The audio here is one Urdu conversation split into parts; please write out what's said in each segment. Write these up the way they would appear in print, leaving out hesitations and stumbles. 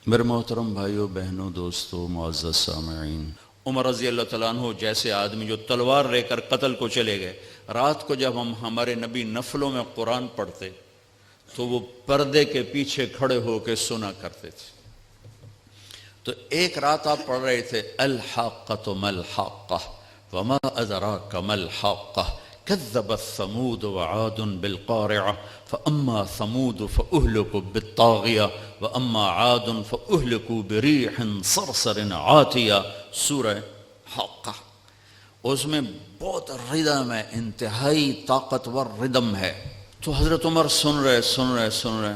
میرے محترم بھائیوں بہنوں دوستوں معزز سامعین، عمر رضی اللہ تعالیٰ عنہ جیسے آدمی جو تلوار لے کر قتل کو چلے گئے، رات کو جب ہمارے نبی نفلوں میں قرآن پڑھتے تو وہ پردے کے پیچھے کھڑے ہو کے سنا کرتے تھے۔ تو ایک رات آپ پڑھ رہے تھے الحاقۃ ما الحاقہ وما ادراک ما الحاقہ کذبت ثمود وعاد بالقارعہ فاما ثمود فاہلکوا بالطاغیہ واما عاد فاہلکوا بریح صرصر عاتیہ، سورہ حاقہ۔ اس میں بہت ردم ہے، انتہائی طاقتور ردم ہے۔ تو حضرت عمر سن رہے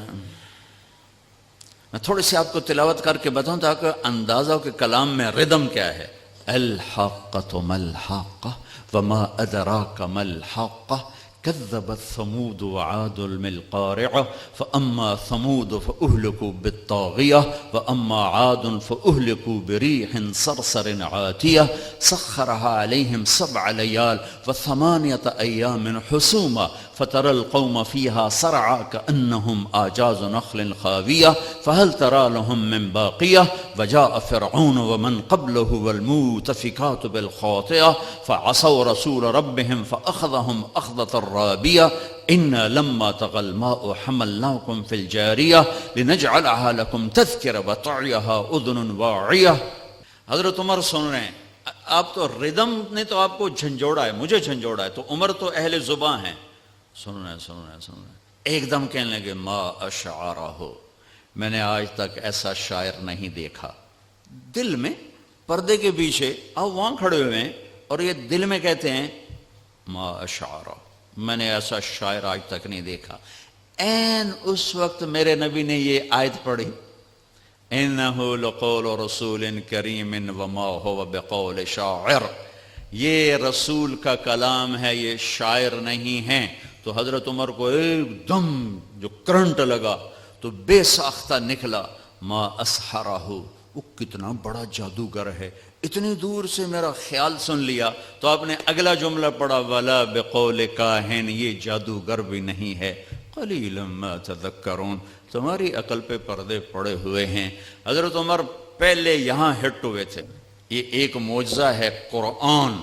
میں تھوڑی سی آپ کو تلاوت کر کے بتاؤں تاکہ اندازہ ہو کہ کلام میں ردم کیا ہے۔ الحاقۃ ما الحاقہ وما ادراک ما الحاقہ کذبت ثمود وعاد بالقارعہ فاما ثمود فاہلکوا بالطاغیہ واما عاد فاہلکوا بریح صرصر عاتیہ سخرها علیہم 7 لیال و8 ایام حسوما فترى القوم فيها صرعى كأنهم أعجاز نخل خاوية فهل ترى لهم من باقية وجاء فرعون ومن قبله والمؤتفكات بالخاطئة فعصوا رسول ربهم فأخذهم أخذة رابية إنا لما طغى الماء حملناكم في الجارية لنجعلها لكم تذكرة وتعيها أذن واعية۔ حضرت عمر سن رہے ہیں، آپ تو ردم نے تو آپ کو جھنجھوڑا ہے، مجھے جھنجھوڑا ہے، تو عمر تو اہل زباں ہیں۔ سن رہے ایک دم کہنے لگے ما اشعرہ، میں نے آج تک ایسا شاعر نہیں دیکھا۔ دل میں پردے کے پیچھے آپ وہاں کھڑے ہوئے ہیں اور یہ دل میں کہتے ہیں ما اشعرہ، میں نے ایسا شاعر آج تک نہیں دیکھا۔ این اس وقت میرے نبی نے یہ آیت پڑھی انہ لقول رسول کریم وما هو بقول شاعر، یہ رسول کا کلام ہے، یہ شاعر نہیں ہے۔ تو حضرت عمر کو ایک دم جو کرنٹ لگا تو بے ساختہ نکلا ما اسحرہ، وہ کتنا بڑا جادوگر ہے، اتنی دور سے میرا خیال سن لیا۔ تو آپ نے اگلا جملہ پڑھا ولا بقول کاہن، یہ جادوگر بھی نہیں ہے، قلیلا ما تذکرون، تمہاری عقل پہ پردے پڑے ہوئے ہیں۔ حضرت عمر پہلے یہاں ہٹ ہوئے تھے۔ یہ ایک معجزہ ہے قرآن،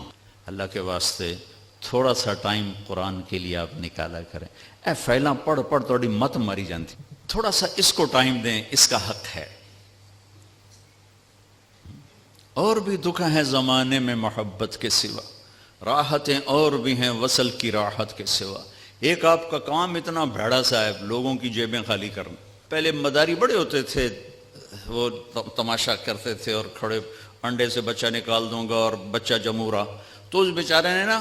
اللہ کے واسطے تھوڑا سا ٹائم قرآن کے لیے آپ نکالا کریں۔ اے فیلاں پڑھ تھوڑی مت ماری جانتی، تھوڑا سا اس کو ٹائم دیں، اس کا حق ہے۔ اور بھی دکھ ہیں زمانے میں محبت کے سوا، راحتیں اور بھی ہیں وصل کی راحت کے سوا۔ ایک آپ کا کام اتنا بھیڑا سا ہے، لوگوں کی جیبیں خالی کرنا۔ پہلے مداری بڑے ہوتے تھے، وہ تماشا کرتے تھے اور کھڑے انڈے سے بچہ نکال دوں گا اور بچہ جمورا، تو اس بیچارے نے نا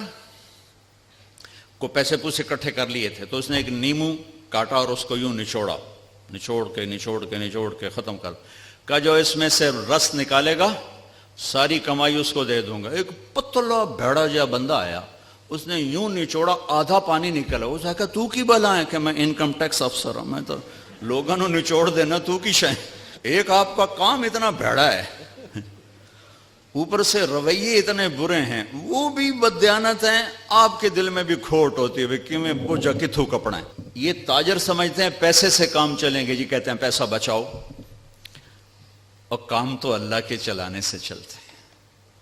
کو پیسے پوسے اکٹھے کر لیے تھے، تو اس نے ایک نیمو کاٹا اور اس کو یوں نچوڑ کے ختم کر، کہا جو اس میں سے رس نکالے گا ساری کمائی اس کو دے دوں گا۔ ایک پتلا بھیڑا جا بندہ آیا، اس نے یوں نچوڑا، آدھا پانی نکلا۔ اس نے کہا تو کی بلا ہے کہ میں انکم ٹیکس افسر ہوں، میں تو لوگوں نے نچوڑ دینا، تو کی شے۔ ایک آپ کا کام اتنا بھیڑا ہے، اوپر سے رویے اتنے برے ہیں، وہ بھی بددیانت ہیں، آپ کے دل میں بھی کھوٹ ہوتی ہے کہ میں بوجھا کتھو کپڑا ہے۔ یہ تاجر سمجھتے ہیں پیسے سے کام چلیں گے، جی کہتے ہیں پیسہ بچاؤ، اور کام تو اللہ کے چلانے سے چلتے ہیں۔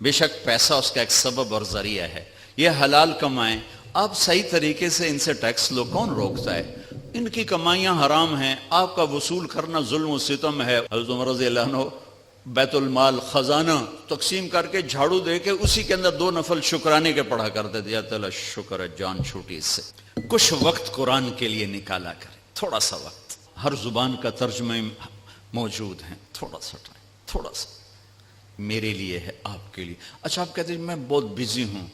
بے شک پیسہ اس کا ایک سبب اور ذریعہ ہے، یہ حلال کمائیں، آپ صحیح طریقے سے ان سے ٹیکس لو، کون روکتا ہے؟ ان کی کمائیاں حرام ہیں، آپ کا وصول کرنا ظلم و ستم ہے۔ حضرت عمر رضی اللہ عنہ بیت المال خزانہ تقسیم کر کے جھاڑو دے کے اسی کے اندر 2 نفل شکرانے کے پڑھا کرتے تھے، یا تعالیٰ شکر ہے جان چھوٹی اس سے۔ کچھ وقت قرآن کے لیے نکالا کریں، تھوڑا سا وقت، ہر زبان کا ترجمہ موجود ہے، تھوڑا سا ٹائم، تھوڑا سا میرے لیے ہے، آپ کے لیے۔ اچھا آپ کہتے ہیں میں بہت بزی ہوں،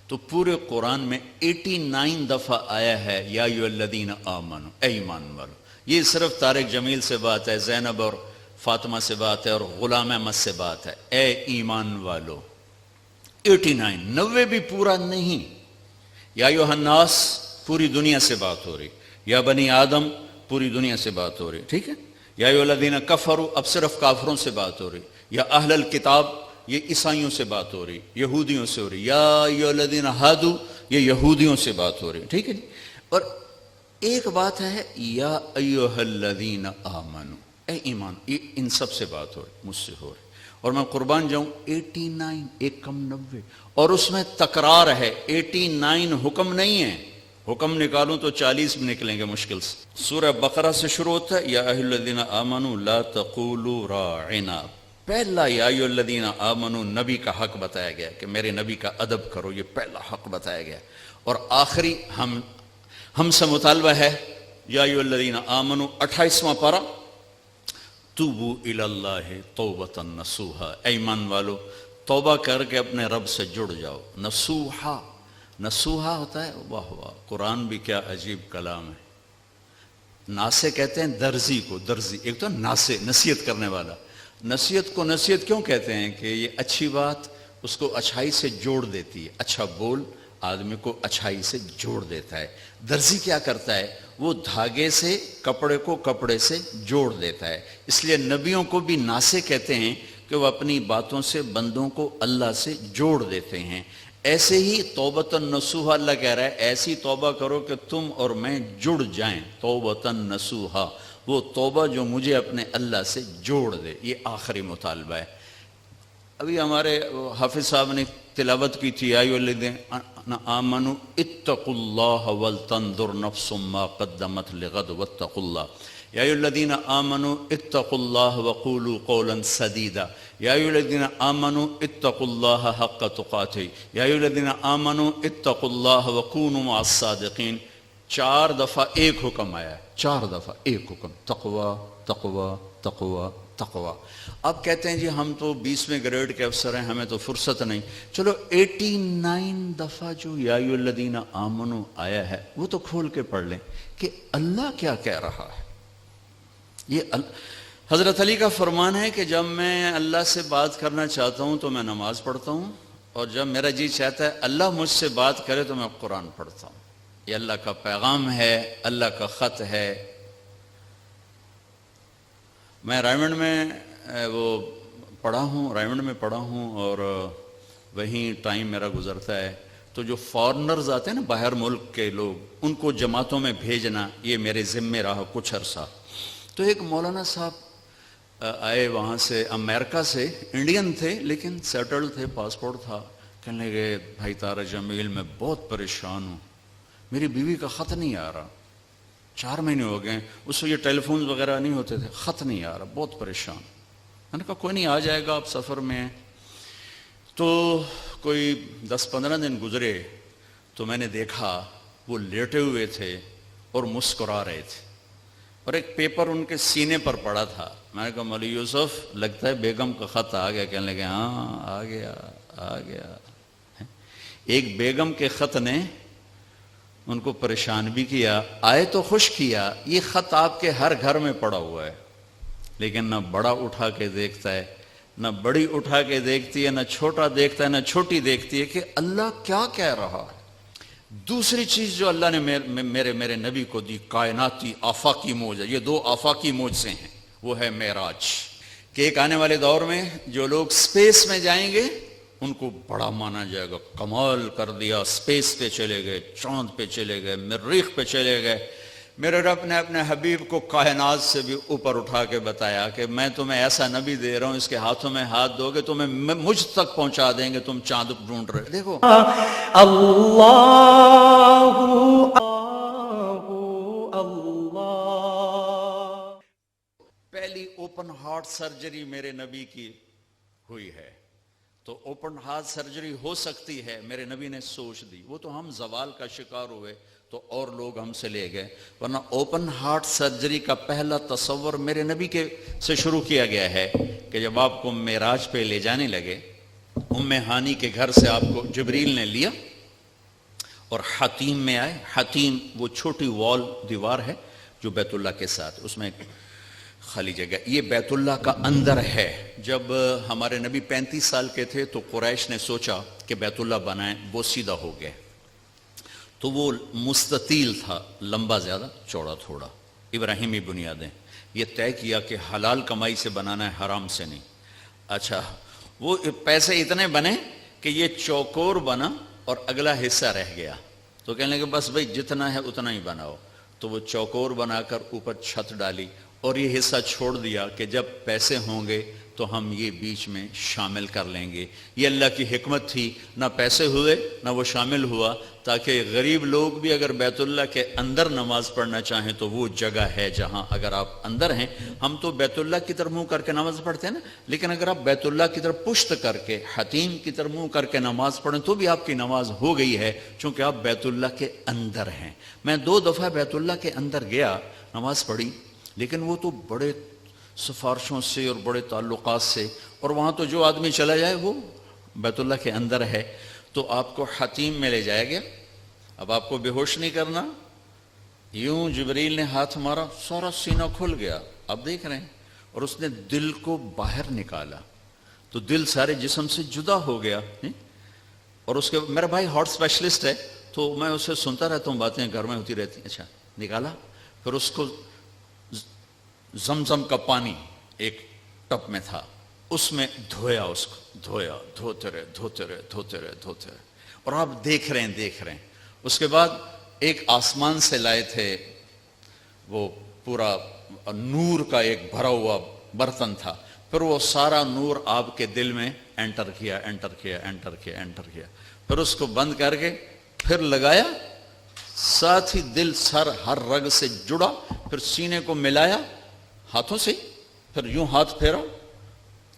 تو پورے قرآن میں 89 دفعہ آیا ہے یا ایھا الذین آمنوا، اے ایمان والو۔ یہ صرف طارق جمیل سے بات ہے، زینب اور فاطمہ سے بات ہے، اور غلام احمد سے بات ہے، اے ایمان والو۔ 89، 90 بھی پورا نہیں۔ یا ایھا الناس پوری دنیا سے بات ہو رہی، یا بنی آدم پوری دنیا سے بات ہو رہی، ٹھیک ہے۔ یا ایھا الذین کفروا اب صرف کافروں سے بات ہو رہی، یا اہل الکتاب یہ عیسائیوں سے بات ہو رہی، یہودیوں سے ہو رہی، یا ایھا الذین ھادوا یہ یہودیوں سے بات ہو رہی، ٹھیک ہے جی۔ اور ایک بات ہے یا ایھا الذین آمنوا، اے ایمان، یہ ان سب سے بات ہو رہی، مجھ سے ہو رہی، اور میں قربان جاؤں 89 ایک کم 90، اور اس میں تکرار ہے، 89 حکم نہیں ہے، حکم نکالوں تو 40 بھی نکلیں گے مشکل سے۔ سورہ بقرہ سے شروع ہوتا ہے یا ایھا الذین آمنوا لا تقولوا راعنا، پہلا یا ایھا الذین آمنوا نبی کا حق بتایا گیا کہ میرے نبی کا ادب کرو، یہ پہلا حق بتایا گیا، اور آخری ہم سے مطالبہ ہے یا ایھا الذین آمنوا 28واں پارہ، توبوا الی اللہ توبۃ نصوحا، اے ایمان والو توبہ کر کے اپنے رب سے جڑ جاؤ۔ نصوحا، نصوحا ہوتا ہے، واہ واہ، قرآن بھی کیا عجیب کلام ہے۔ ناسے کہتے ہیں درزی کو، درزی ایک تو ناسے، نصیحت کرنے والا، نصیحت کو نصیحت کیوں کہتے ہیں کہ یہ اچھی بات اس کو اچھائی سے جوڑ دیتی ہے، اچھا بول آدمی کو اچھائی سے جوڑ دیتا ہے۔ درزی کیا کرتا ہے؟ وہ دھاگے سے کپڑے کو کپڑے سے جوڑ دیتا ہے، اس لیے نبیوں کو بھی ناسے کہتے ہیں کہ وہ اپنی باتوں سے بندوں کو اللہ سے جوڑ دیتے ہیں۔ ایسے ہی توبۃ نصوحا، اللہ کہہ رہا ہے ایسی توبہ کرو کہ تم اور میں جڑ جائیں، توبۃ نصوحا، وہ توبہ جو مجھے اپنے اللہ سے جوڑ دے، یہ آخری مطالبہ ہے۔ ابھی ہمارے حافظ صاحب نے تلاوت کی تھی یا ایھا الذین آمنوا اتقوا اللہ ولتنظر نفس ما قدمت لغد واتقوا اللہ، یا ایھا الذین آمنوا اتقوا اللہ وقولوا قولا سدیدا، یا ایھا الذین آمنوا اتقوا اللہ حق تقاتہ، یا ایھا الذین آمنوا اتقوا اللہ وکونوا مع الصادقین۔ 4 دفعہ ایک حکم آیا ہے، 4 دفعہ ایک حکم، تقوی تقوی تقوی تقوی۔ اب کہتے ہیں جی ہم تو 20ویں گریڈ کے افسر ہیں، ہمیں تو فرصت نہیں، چلو 89 دفعہ جو یا ایھا الذین آمنوا آیا ہے وہ تو کھول کے پڑھ لیں کہ اللہ کیا کہہ رہا ہے۔ یہ حضرت علی کا فرمان ہے کہ جب میں اللہ سے بات کرنا چاہتا ہوں تو میں نماز پڑھتا ہوں، اور جب میرا جی چاہتا ہے اللہ مجھ سے بات کرے تو میں قرآن پڑھتا ہوں۔ یہ اللہ کا پیغام ہے، اللہ کا خط ہے۔ میں رائمنڈ میں وہ پڑھا ہوں، رائمنڈ میں پڑھا ہوں، اور وہیں ٹائم میرا گزرتا ہے، تو جو فارنرز آتے ہیں نا باہر ملک کے لوگ، ان کو جماعتوں میں بھیجنا یہ میرے ذمے رہا کچھ عرصہ۔ تو ایک مولانا صاحب آئے وہاں سے، امریکہ سے، انڈین تھے لیکن سیٹلڈ تھے، پاسپورٹ تھا، کہنے لگے بھائی طارق جمیل میں بہت پریشان ہوں، میری بیوی کا خط نہیں آ رہا، 4 مہینے ہو گئے، اس وقت یہ ٹیلی فونز وغیرہ نہیں ہوتے تھے، خط نہیں آ رہا، بہت پریشان۔ میں نے کہا کوئی نہیں، آ جائے گا، آپ سفر میں ہیں۔ تو کوئی 10-15 دن گزرے تو میں نے دیکھا وہ لیٹے ہوئے تھے اور مسکرا رہے تھے، اور ایک پیپر ان کے سینے پر پڑا تھا۔ میں نے کہا مولوی یوسف لگتا ہے بیگم کا خط آ گیا۔ کہنے لگے ہاں آ گیا آ گیا۔ ایک بیگم کے خط نے ان کو پریشان بھی کیا، آئے تو خوش کیا، یہ خط آپ کے ہر گھر میں پڑا ہوا ہے، لیکن نہ بڑا اٹھا کے دیکھتا ہے، نہ بڑی اٹھا کے دیکھتی ہے، نہ چھوٹا دیکھتا ہے، نہ چھوٹی دیکھتی ہے کہ اللہ کیا کہہ رہا ہے۔ دوسری چیز جو اللہ نے میرے نبی کو دی، کائناتی آفاقی موج ہے، یہ 2 آفاقی موج سے ہیں، وہ ہے معراج، کہ ایک آنے والے دور میں جو لوگ سپیس میں جائیں گے ان کو بڑا مانا جائے گا، کمال کر دیا، سپیس پہ چلے گئے، چاند پہ چلے گئے، مریخ پہ چلے گئے۔ میرے رب نے اپنے حبیب کو کائنات سے بھی اوپر اٹھا کے بتایا کہ میں تمہیں ایسا نبی دے رہا ہوں، اس کے ہاتھوں میں ہاتھ دو گے تمہیں مجھ تک پہنچا دیں گے، تم چاند ڈھونڈ رہے۔ دیکھو اللہ پہلی اوپن ہارٹ سرجری میرے نبی کی ہوئی ہے، تو اوپن ہارٹ سرجری ہو سکتی ہے، میرے نبی نے سوچ دی۔ وہ تو ہم زوال کا شکار ہوئے تو اور لوگ ہم سے لے گئے، ورنہ اوپن ہارٹ سرجری کا پہلا تصور میرے نبی کے سے شروع کیا گیا ہے کہ جب آپ کو معراج پہ لے جانے لگے، ام ہانی کے گھر سے آپ کو جبریل نے لیا اور حتیم میں آئے۔ حتیم وہ چھوٹی وال دیوار ہے جو بیت اللہ کے ساتھ، اس میں خالی جگہ، یہ بیت اللہ کا اندر ہے۔ جب ہمارے نبی 35 سال کے تھے تو قریش نے سوچا کہ بیت اللہ بنائیں، وہ سیدھا ہو گئے، تو وہ مستطیل تھا، لمبا زیادہ چوڑا تھوڑا، ابراہیمی بنیادیں، یہ طے کیا کہ حلال کمائی سے بنانا ہے، حرام سے نہیں۔ اچھا وہ پیسے اتنے بنے کہ یہ چوکور بنا اور اگلا حصہ رہ گیا، تو کہنے لگے بس بھائی جتنا ہے اتنا ہی بناؤ، تو وہ چوکور بنا کر اوپر چھت ڈالی اور یہ حصہ چھوڑ دیا کہ جب پیسے ہوں گے تو ہم یہ بیچ میں شامل کر لیں گے. یہ اللہ کی حکمت تھی، نہ پیسے ہوئے نہ وہ شامل ہوا، تاکہ غریب لوگ بھی اگر بیت اللہ کے اندر نماز پڑھنا چاہیں تو وہ جگہ ہے جہاں اگر آپ اندر ہیں. ہم تو بیت اللہ کی طرف منہ کر کے نماز پڑھتے ہیں نا، لیکن اگر آپ بیت اللہ کی طرف پشت کر کے حتیم کی طرف منہ کر کے نماز پڑھیں تو بھی آپ کی نماز ہو گئی ہے، چونکہ آپ بیت اللہ کے اندر ہیں. میں 2 دفعہ بیت اللہ کے اندر گیا، نماز پڑھی، لیکن وہ تو بڑے سفارشوں سے اور بڑے تعلقات سے، اور وہاں تو جو آدمی چلا جائے وہ بیت اللہ کے اندر ہے. تو آپ کو حتیم میں لے جایا گیا. اب آپ کو بے ہوش نہیں کرنا، یوں جبریل نے ہاتھ مارا، سارا سینہ کھل گیا، آپ دیکھ رہے ہیں، اور اس نے دل کو باہر نکالا تو دل سارے جسم سے جدا ہو گیا. اور اس کے میرا بھائی ہارٹ اسپیشلسٹ ہے تو میں اسے سنتا رہتا ہوں، باتیں گھر میں ہوتی رہتی ہیں. اچھا نکالا، پھر اس کو زمزم کا پانی ایک ٹب میں تھا، اس میں دھویا، اس کو دھویا، دھوتے رہے، اور آپ دیکھ رہے ہیں. اس کے بعد ایک آسمان سے لائے تھے، وہ پورا نور کا ایک بھرا ہوا برتن تھا، پھر وہ سارا نور آپ کے دل میں انٹر کیا، پھر اس کو بند کر کے پھر لگایا، ساتھ ہی دل سر ہر رگ سے جڑا، پھر سینے کو ملایا ہاتھوں سے، پھر یوں ہاتھ پھیرا.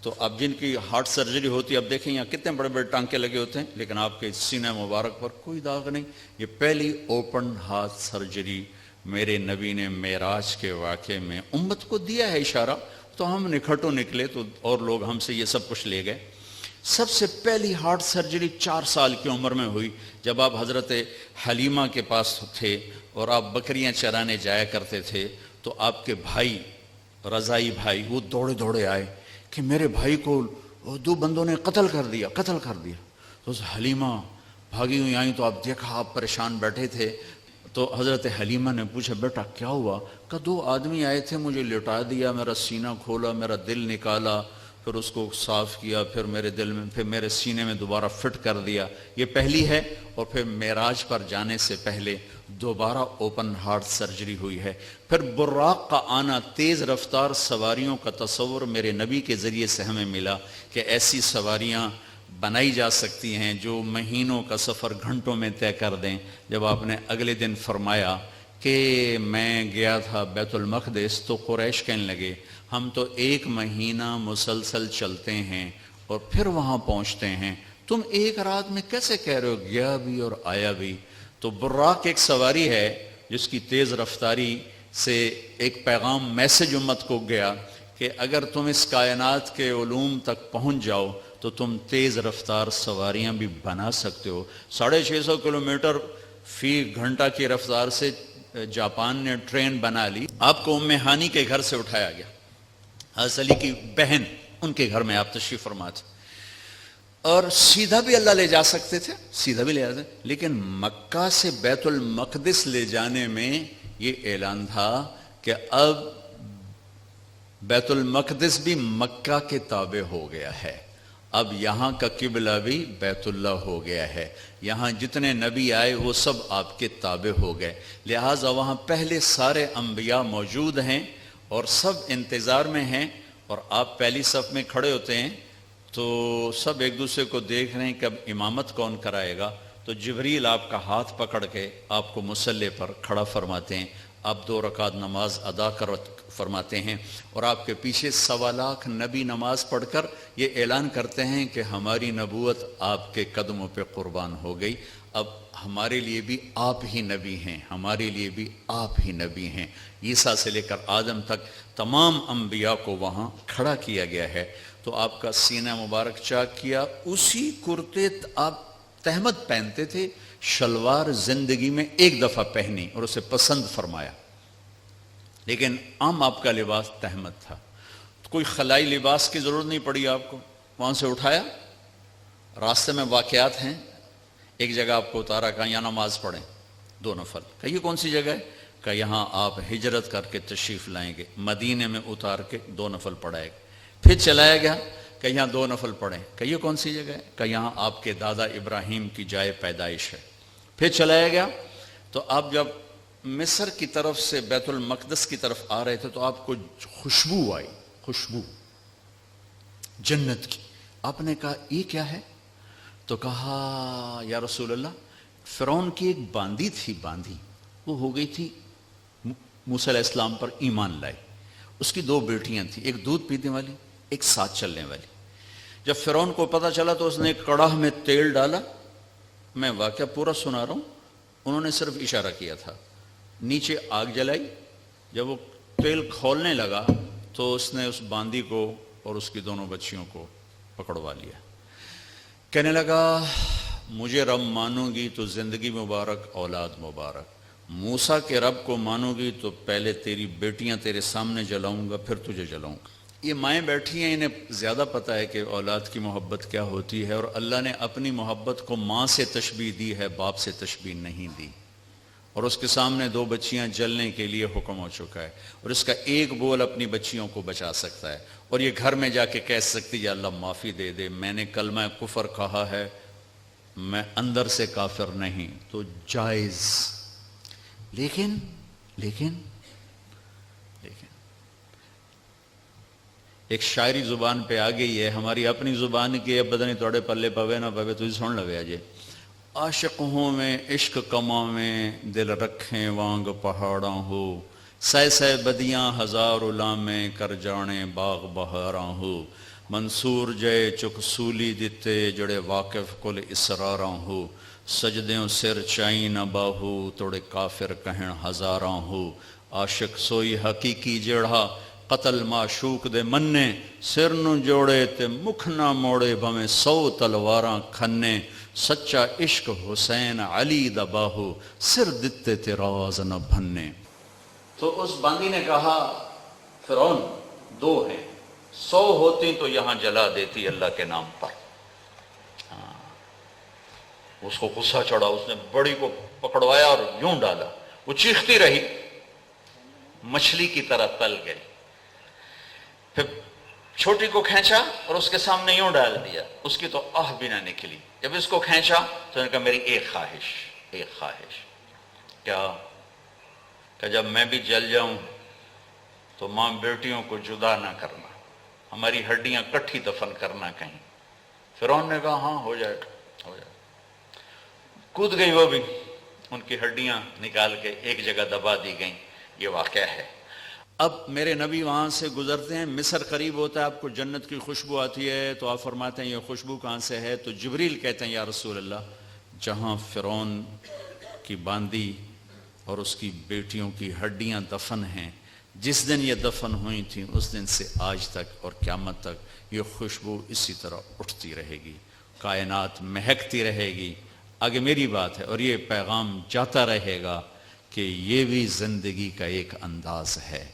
تو اب جن کی ہارٹ سرجری ہوتی ہے، اب دیکھیں یہاں کتنے بڑے بڑے ٹانکے لگے ہوتے ہیں، لیکن آپ کے سینہ مبارک پر کوئی داغ نہیں. یہ پہلی اوپن ہارٹ سرجری میرے نبی نے معراج کے واقعے میں امت کو دیا ہے اشارہ. تو ہم نکھٹوں نکلے تو اور لوگ ہم سے یہ سب کچھ لے گئے. سب سے پہلی ہارٹ سرجری 4 سال کی عمر میں ہوئی، جب آپ حضرت حلیمہ کے پاس تھے اور آپ بکریاں چرانے جایا کرتے تھے. تو آپ کے بھائی، رضائی بھائی، وہ دوڑے آئے کہ میرے بھائی کو 2 بندوں نے قتل کر دیا. تو حلیمہ بھاگی ہوئی آئیں تو آپ دیکھا آپ پریشان بیٹھے تھے. تو حضرت حلیمہ نے پوچھا بیٹا کیا ہوا؟ کہ 2 آدمی آئے تھے، مجھے لٹا دیا، میرا سینہ کھولا، میرا دل نکالا، پھر اس کو صاف کیا، پھر میرے دل میں، پھر میرے سینے میں دوبارہ فٹ کر دیا. یہ پہلی ہے. اور پھر معراج پر جانے سے پہلے دوبارہ اوپن ہارٹ سرجری ہوئی ہے. پھر براق کا آنا، تیز رفتار سواریوں کا تصور میرے نبی کے ذریعے سے ہمیں ملا کہ ایسی سواریاں بنائی جا سکتی ہیں جو مہینوں کا سفر گھنٹوں میں طے کر دیں. جب آپ نے اگلے دن فرمایا کہ میں گیا تھا بیت المقدس تو قریش کہنے لگے ہم تو 1 مہینہ مسلسل چلتے ہیں اور پھر وہاں پہنچتے ہیں، تم 1 رات میں کیسے کہہ رہے ہو گیا بھی اور آیا بھی؟ تو براق ایک سواری ہے جس کی تیز رفتاری سے ایک پیغام، میسج امت کو گیا کہ اگر تم اس کائنات کے علوم تک پہنچ جاؤ تو تم تیز رفتار سواریاں بھی بنا سکتے ہو. 650 کلومیٹر فی گھنٹہ کی رفتار سے جاپان نے ٹرین بنا لی. آپ کو ام ہانی کے گھر سے اٹھایا گیا، حضرت علی کی بہن، ان کے گھر میں آپ تشریف فرما تھے، اور سیدھا بھی اللہ لے جا سکتے تھے، سیدھا بھی لے جاتے، لیکن مکہ سے بیت المقدس لے جانے میں یہ اعلان تھا کہ اب بیت المقدس بھی مکہ کے تابع ہو گیا ہے، اب یہاں کا قبلہ بھی بیت اللہ ہو گیا ہے، یہاں جتنے نبی آئے وہ سب آپ کے تابع ہو گئے. لہٰذا وہاں پہلے سارے انبیاء موجود ہیں اور سب انتظار میں ہیں، اور آپ پہلی صف میں کھڑے ہوتے ہیں تو سب ایک دوسرے کو دیکھ رہے ہیں کہ اب امامت کون کرائے گا. تو جبریل آپ کا ہاتھ پکڑ کے آپ کو مصلی پر کھڑا فرماتے ہیں، آپ 2 رکعت نماز ادا فرماتے ہیں، اور آپ کے پیچھے 1.25 لاکھ نبی نماز پڑھ کر یہ اعلان کرتے ہیں کہ ہماری نبوت آپ کے قدموں پہ قربان ہو گئی، اب ہمارے لیے بھی آپ ہی نبی ہیں، ہمارے لیے بھی آپ ہی نبی ہیں. عیسیٰ سے لے کر آدم تک تمام انبیاء کو وہاں کھڑا کیا گیا ہے. تو آپ کا سینہ مبارک چاک کیا، اسی کرتے آپ تہمت پہنتے تھے، شلوار زندگی میں 1 دفعہ پہنی اور اسے پسند فرمایا، لیکن عام آپ کا لباس تہمت تھا. تو کوئی خلائی لباس کی ضرورت نہیں پڑی آپ کو، وہاں سے اٹھایا، راستے میں واقعات ہیں، ایک جگہ آپ کو اتارا، کہا یہاں نماز پڑھیں 2 نفل. کہ یہ کون سی جگہ ہے؟ کہ یہاں آپ ہجرت کر کے تشریف لائیں گے، مدینے میں اتار کے 2 نفل پڑھائے گا. پھر چلایا گیا کہ یہاں 2 نفل پڑھیں. کہ یہ کون سی جگہ ہے؟ کہ یہاں آپ کے دادا ابراہیم کی جائے پیدائش ہے. پھر چلایا گیا تو آپ جب مصر کی طرف سے بیت المقدس کی طرف آ رہے تھے تو آپ کو خوشبو آئی، خوشبو جنت کی. آپ نے کہا یہ کیا ہے؟ تو کہا یا رسول اللہ فرعون کی ایک باندی تھی، باندی وہ ہو گئی تھی، موسیٰ علیہ السلام پر ایمان لائے. اس کی 2 بیٹیاں تھیں، ایک دودھ پینے والی، ایک ساتھ چلنے والی. جب فرعون کو پتہ چلا تو اس نے ایک کڑاہ میں تیل ڈالا. میں واقعہ پورا سنا رہا ہوں، انہوں نے صرف اشارہ کیا تھا. نیچے آگ جلائی، جب وہ تیل کھولنے لگا تو اس نے اس باندی کو اور اس کی دونوں بچیوں کو پکڑوا لیا. کہنے لگا مجھے رب مانو گی تو زندگی مبارک، اولاد مبارک. موسیٰ کے رب کو مانو گی تو پہلے تیری بیٹیاں تیرے سامنے جلاؤں گا، پھر تجھے جلاؤں گا. یہ مائیں بیٹھی ہیں، انہیں زیادہ پتہ ہے کہ اولاد کی محبت کیا ہوتی ہے، اور اللہ نے اپنی محبت کو ماں سے تشبیہ دی ہے، باپ سے تشبیہ نہیں دی. اور اس کے سامنے 2 بچیاں جلنے کے لیے حکم ہو چکا ہے، اور اس کا ایک بول اپنی بچیوں کو بچا سکتا ہے. اور یہ گھر میں جا کے کہہ سکتی یا اللہ معافی دے دے، میں نے کلمہ کفر کہا ہے، میں اندر سے کافر نہیں. تو جائز. لیکن ایک شاعری زبان پہ آ گئی ہے، ہماری اپنی زبان کی ہے، پتہ نہیں توڑے پلے پوے نہ پوے، تو سن لوے اجے. عاشق ہوں میں عشق کما میں دل رکھیں وانگ پہاڑاں ہو، سہ سہ بدیاں ہزار علامیں کر جانے باغ بہاراں ہو. منصور جے چک سولی دتے جڑے واقف کل اسراراں ہو، سجدیوں سر چائی نہ باہو توڑے کافر کہن ہزاراں ہو. عاشق سوئی حقیقی جڑا قتل معشوق دے مننے، سر نو جوڑے تے مکھ نہ موڑے بھویں 100 تلواراں کھنے. سچا عشق حسین علی دا باہو سر دتے تے راز نہ بھنے. تو اس باندی نے کہا فرعون 2 ہیں، 100 ہوتی تو یہاں جلا دیتی اللہ کے نام پر. اس کو غصہ چڑھا، اس نے بڑی کو پکڑوایا اور یوں ڈالا. وہ چیختی رہی، مچھلی کی طرح تل گئی. پھر چھوٹی کو کھینچا اور اس کے سامنے یوں ڈال دیا، اس کی تو آہ بھی نہ نکلی. جب اس کو کھینچا تو انہوں نے کہا میری ایک خواہش. کیا؟ کہ جب میں بھی جل جاؤں تو ماں بیٹیوں کو جدا نہ کرنا، ہماری ہڈیاں کٹھی دفن کرنا کہیں. فرعون نے کہا ہاں ہو جائے گا. کود گئی وہ بھی، ان کی ہڈیاں نکال کے ایک جگہ دبا دی گئیں. یہ واقعہ ہے. اب میرے نبی وہاں سے گزرتے ہیں، مصر قریب ہوتا ہے، آپ کو جنت کی خوشبو آتی ہے، تو آپ فرماتے ہیں یہ خوشبو کہاں سے ہے؟ تو جبریل کہتے ہیں یا رسول اللہ جہاں فرعون کی باندی اور اس کی بیٹیوں کی ہڈیاں دفن ہیں، جس دن یہ دفن ہوئی تھیں اس دن سے آج تک اور قیامت تک یہ خوشبو اسی طرح اٹھتی رہے گی، کائنات مہکتی رہے گی. آگے میری بات ہے، اور یہ پیغام جاتا رہے گا کہ یہ بھی زندگی کا ایک انداز ہے،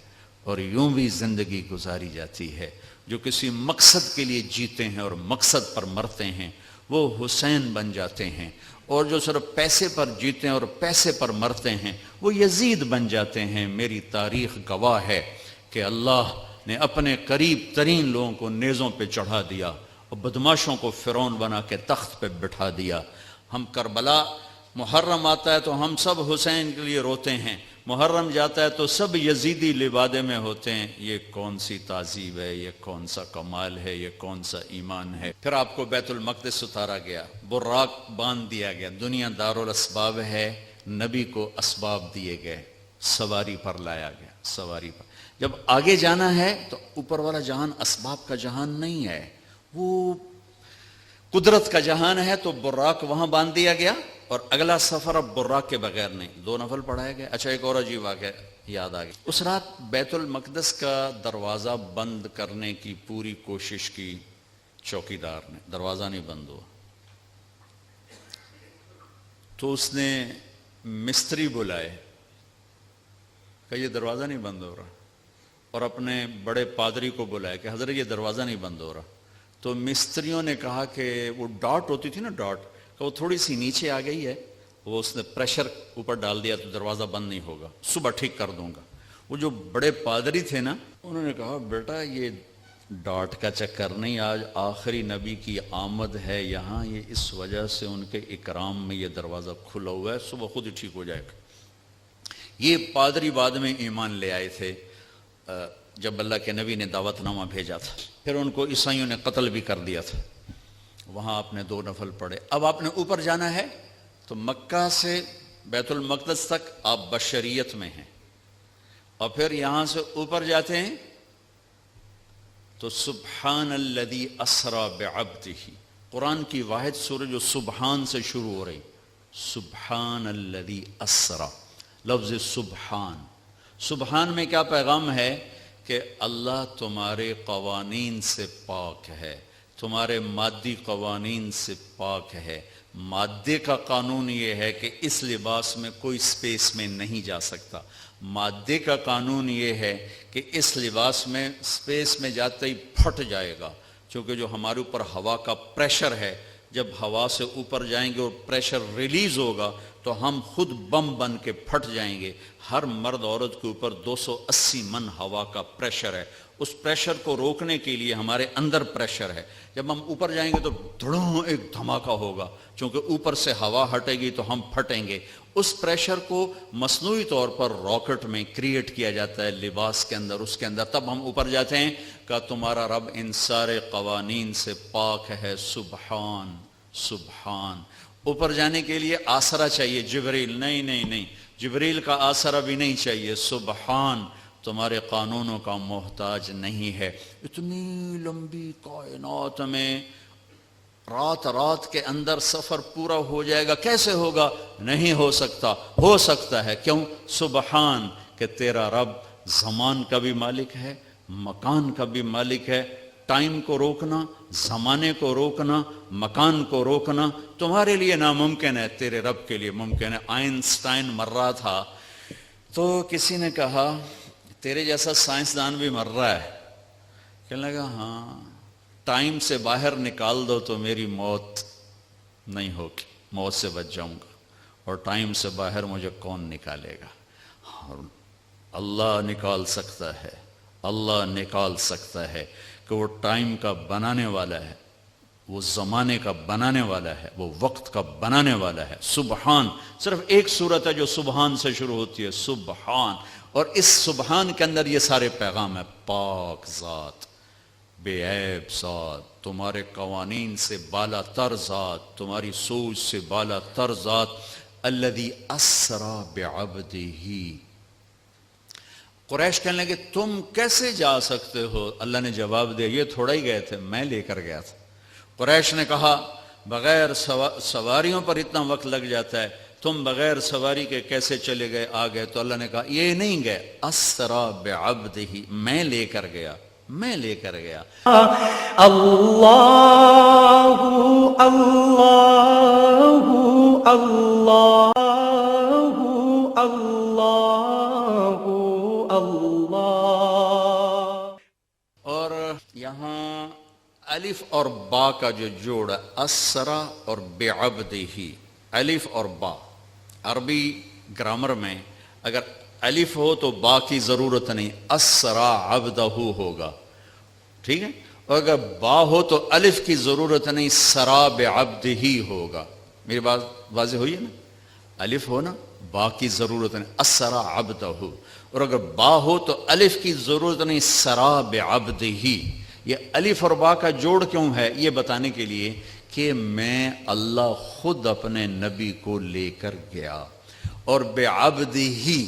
اور یوں بھی زندگی گزاری جاتی ہے. جو کسی مقصد کے لیے جیتے ہیں اور مقصد پر مرتے ہیں وہ حسین بن جاتے ہیں، اور جو صرف پیسے پر جیتے ہیں اور پیسے پر مرتے ہیں وہ یزید بن جاتے ہیں. میری تاریخ گواہ ہے کہ اللہ نے اپنے قریب ترین لوگوں کو نیزوں پہ چڑھا دیا اور بدماشوں کو فرعون بنا کے تخت پہ بٹھا دیا. ہم کربلا محرم آتا ہے تو ہم سب حسین کے لیے روتے ہیں، محرم جاتا ہے تو سب یزیدی لبادے میں ہوتے ہیں. یہ کون سی تعذیب ہے، یہ کون سا کمال ہے، یہ کون سا ایمان ہے. پھر آپ کو بیت المقدس اتارا گیا، براق باندھ دیا گیا. دنیا دارالاسباب ہے، نبی کو اسباب دیے گئے، سواری پر لایا گیا، سواری پر. جب آگے جانا ہے تو اوپر والا جہان اسباب کا جہان نہیں ہے، وہ قدرت کا جہان ہے. تو براق وہاں باندھ دیا گیا، اور اگلا سفر اب براق کے بغیر نہیں. 2 نفل پڑھائے گئے. اچھا ایک اور عجیب واقعہ یاد آ گیا. اس رات بیت المقدس کا دروازہ بند کرنے کی پوری کوشش کی چوکیدار نے، دروازہ نہیں بند ہوا. تو اس نے مستری بلائے کہ یہ دروازہ نہیں بند ہو رہا، اور اپنے بڑے پادری کو بلایا کہ حضرت یہ دروازہ نہیں بند ہو رہا. تو مستریوں نے کہا کہ وہ ڈاٹ ہوتی تھی نا، ڈاٹ، کہ وہ تھوڑی سی نیچے آ گئی ہے، وہ اس نے پریشر اوپر ڈال دیا تو دروازہ بند نہیں ہوگا، صبح ٹھیک کر دوں گا. وہ جو بڑے پادری تھے نا، انہوں نے کہا بیٹا یہ ڈاٹ کا چکر نہیں، آج آخری نبی کی آمد ہے یہاں، یہ اس وجہ سے ان کے اکرام میں یہ دروازہ کھلا ہوا ہے، صبح خود ہی ٹھیک ہو جائے گا. یہ پادری بعد میں ایمان لے آئے تھے جب اللہ کے نبی نے دعوت نامہ بھیجا تھا، پھر ان کو عیسائیوں نے قتل بھی کر دیا تھا۔ وہاں آپ نے 2 نفل پڑھے۔ اب آپ نے اوپر جانا ہے تو مکہ سے بیت المقدس تک آپ بشریت میں ہیں، اور پھر یہاں سے اوپر جاتے ہیں تو سبحان الذی اسری بعبدہ، قرآن کی واحد سورہ جو سبحان سے شروع ہو رہی، سبحان الذی اسری، لفظ سبحان۔ سبحان میں کیا پیغام ہے کہ اللہ تمہارے قوانین سے پاک ہے، تمہارے مادی قوانین سے پاک ہے۔ مادے کا قانون یہ ہے کہ اس لباس میں کوئی سپیس میں نہیں جا سکتا، مادے کا قانون یہ ہے کہ اس لباس میں سپیس میں جاتے ہی پھٹ جائے گا، چونکہ جو ہمارے اوپر ہوا کا پریشر ہے، جب ہوا سے اوپر جائیں گے اور پریشر ریلیز ہوگا تو ہم خود بم بن کے پھٹ جائیں گے۔ ہر مرد عورت کے اوپر 280 من ہوا کا پریشر ہے، اس پریشر کو روکنے کے لیے ہمارے اندر پریشر ہے۔ جب ہم اوپر جائیں گے تو دھڑوں ایک دھماکہ ہوگا، چونکہ اوپر سے ہوا ہٹے گی تو ہم پھٹیں گے۔ اس پریشر کو مصنوعی طور پر راکٹ میں کریٹ کیا جاتا ہے لباس کے اندر، اس کے اندر، تب ہم اوپر جاتے ہیں کہ تمہارا رب ان سارے قوانین سے پاک ہے، سبحان سبحان۔ اوپر جانے کے لیے آسرا چاہیے، جبریل نہیں، جبریل کا آسرا بھی نہیں چاہیے، سبحان تمہارے قانونوں کا محتاج نہیں ہے۔ اتنی لمبی کائنات میں رات کے اندر سفر پورا ہو جائے گا، کیسے ہوگا؟ نہیں ہو سکتا، ہو سکتا ہے، کیوں؟ سبحان کہ تیرا رب زمان کا بھی مالک ہے، مکان کا بھی مالک ہے۔ ٹائم کو روکنا، زمانے کو روکنا، مکان کو روکنا تمہارے لیے ناممکن ہے، تیرے رب کے لیے ممکن ہے۔ آئنسٹائن مر رہا تھا تو کسی نے کہا تیرے جیسا سائنسدان بھی مر رہا ہے، کہنے لگا ہاں، ٹائم سے باہر نکال دو تو میری موت نہیں ہوگی، موت سے بچ جاؤں گا، اور ٹائم سے باہر مجھے کون نکالے گا؟ اللہ نکال سکتا ہے، اللہ نکال سکتا ہے کہ وہ ٹائم کا بنانے والا ہے، وہ زمانے کا بنانے والا ہے، وہ وقت کا بنانے والا ہے۔ سبحان، صرف ایک صورت ہے جو سبحان سے شروع ہوتی ہے، سبحان، اور اس سبحان کے اندر یہ سارے پیغام ہے۔ پاک ذات، بے عیب ذات، تمہارے قوانین سے بالا تر ذات، تمہاری سوچ سے بالا تر ذات، الذی اسری بعبدہ۔ قریش کہنے لگے تم کیسے جا سکتے ہو؟ اللہ نے جواب دیا یہ تھوڑا ہی گئے تھے، میں لے کر گیا تھا۔ قریش نے کہا بغیر سواریوں پر اتنا وقت لگ جاتا ہے، تم بغیر سواری کے کیسے چلے گئے آ گئے؟ تو اللہ نے کہا یہ نہیں گئے، اسری بعبدہ، میں لے کر گیا، میں لے کر گیا۔ اللہ اللہ اللہ اللہ اللہ۔ اور یہاں الف اور با کا جو جوڑ ہے، اسری اور بعبدہ، الف اور با، عربی گرامر میں اگر الف ہو تو با کی ضرورت نہیں، اسری عبدہ ہوگا، ٹھیک ہے؟ اور اگر با ہو تو الف کی ضرورت نہیں، سرا بعبدہ ہوگا۔ میری بات واضح ہوئی ہے نا؟ الف ہو نا، با کی ضرورت نہیں، اسری عبدہ، اور اگر با ہو تو الف کی ضرورت نہیں، سرا بعبدہ۔ یہ الف اور با کا جوڑ کیوں ہے؟ یہ بتانے کے لیے کہ میں اللہ خود اپنے نبی کو لے کر گیا، اور بعبدہ ہی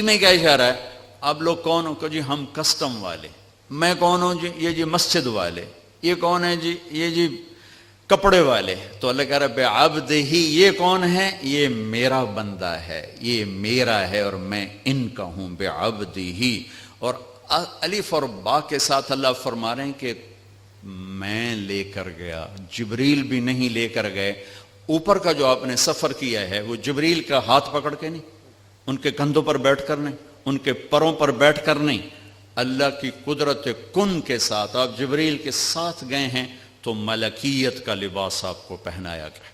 میں کیا اشارہ ہے؟ اب لوگ کون ہو کہ جی ہم کسٹم والے، میں کون ہوں جی؟ یہ جی مسجد والے، یہ کون ہے جی؟ یہ جی کپڑے والے۔ تو اللہ کہہ رہا ہے بعبدہ، یہ کون ہے؟ یہ میرا بندہ ہے، یہ میرا ہے، اور میں ان کا ہوں، بعبدہ۔ اور الف اور با کے ساتھ اللہ فرما رہے ہیں کہ میں لے کر گیا، جبریل بھی نہیں لے کر گئے۔ اوپر کا جو آپ نے سفر کیا ہے وہ جبریل کا ہاتھ پکڑ کے نہیں، ان کے کندھوں پر بیٹھ کر نہیں، ان کے پروں پر بیٹھ کر نہیں، اللہ کی قدرت کن کے ساتھ آپ جبریل کے ساتھ گئے ہیں، تو ملکیت کا لباس آپ کو پہنایا گیا